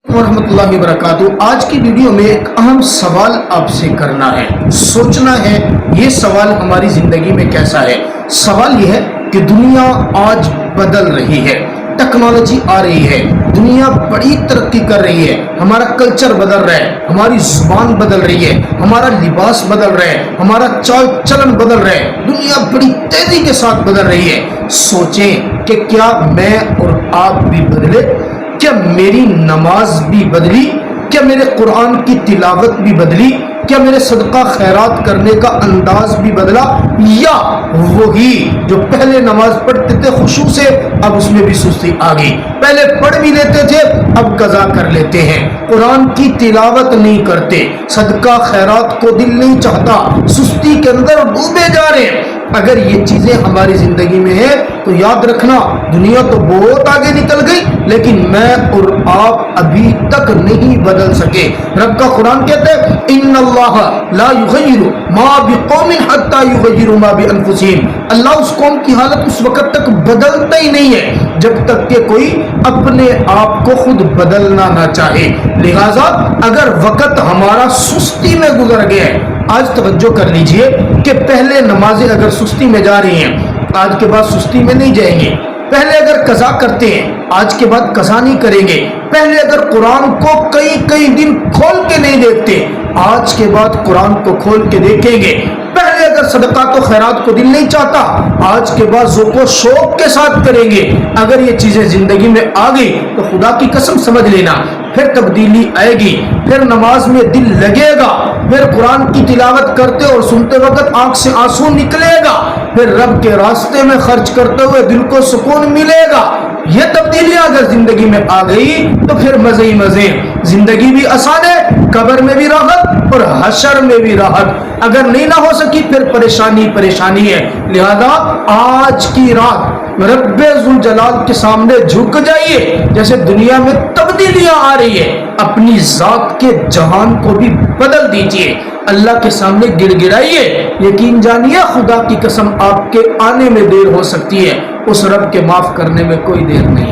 ورحمۃ اللہ وبرکاتہ۔ آج کی ویڈیو میں ایک اہم سوال آپ سے کرنا ہے، سوچنا ہے یہ سوال ہماری زندگی میں کیسا ہے۔ سوال یہ ہے کہ دنیا آج بدل رہی ہے، ٹیکنالوجی آ رہی ہے، دنیا بڑی ترقی کر رہی ہے، ہمارا کلچر بدل رہا ہے، ہماری زبان بدل رہی ہے، ہمارا لباس بدل رہا ہے، ہمارا چال چلن بدل رہا ہے، دنیا بڑی تیزی کے ساتھ بدل رہی ہے۔ سوچیں کہ کیا میں اور آپ بھی بدلے؟ کیا میری نماز بھی بدلی؟ کیا میرے قرآن کی تلاوت بھی بدلی؟ کیا میرے صدقہ خیرات کرنے کا انداز بھی بدلا؟ یا وہی جو پہلے نماز پڑھتے تھے خشوع سے، اب اس میں بھی سستی آ گئی؟ پہلے پڑھ بھی لیتے تھے، اب قضا کر لیتے ہیں، قرآن کی تلاوت نہیں کرتے، صدقہ خیرات کو دل نہیں چاہتا، سستی کے اندر ڈوبے جا رہے ہیں۔ اگر یہ چیزیں ہماری زندگی میں ہیں تو یاد رکھنا دنیا تو بہت آگے نکل گئی، لیکن میں اور آپ ابھی تک نہیں بدل سکے۔ رب کا قرآن کہتا ہے ان اللہ لا یغیر ما بقوم حتی یغیروا ما بانفسہم۔ اللہ اس قوم کی حالت اس وقت تک بدلتا ہی نہیں ہے جب تک کہ کوئی اپنے آپ کو خود بدلنا نہ چاہے۔ لہذا اگر وقت ہمارا سستی میں گزر گیا ہے، آج توجہ کر لیجئے کہ پہلے نمازیں اگر سستی میں جا رہی ہیں، آج کے بعد سستی میں نہیں جائیں گے۔ پہلے اگر قضا کرتے ہیں، آج کے بعد قضا نہیں کریں گے۔ پہلے اگر قرآن کو کئی دن کھول کے نہیں دیکھتے، آج کے بعد قرآن کو کھول کے دیکھیں گے۔ پہلے اگر صدقات و خیرات کو دل نہیں چاہتا، آج کے بعد ذوق و شوق کے ساتھ کریں گے۔ اگر یہ چیزیں زندگی میں آ گئی تو خدا کی قسم سمجھ لینا پھر تبدیلی آئے گی، پھر نماز میں دل لگے گا، پھر قرآن کی تلاوت کرتے اور سنتے وقت آنکھ سے آنسو نکلے گا، پھر رب کے راستے میں خرچ کرتے ہوئے دل کو سکون ملے گا۔ یہ تبدیلیاں اگر زندگی میں آ گئی تو پھر مزے ہی مزے، زندگی بھی آسان ہے، قبر میں بھی راحت اور حشر میں بھی راحت۔ اگر نہیں نہ ہو سکی پھر پریشانی ہے۔ لہذا آج کی رات رب ذوالجلال کے سامنے جھک جائیے، جیسے دنیا میں تبدیلیاں آ رہی ہے، اپنی ذات کے جہان کو بھی بدل دیجئے، اللہ کے سامنے گڑ گڑائیے۔ یقین جانیے خدا کی قسم آپ کے آنے میں دیر ہو سکتی ہے، اس رب کے معاف کرنے میں کوئی دیر نہیں ہے۔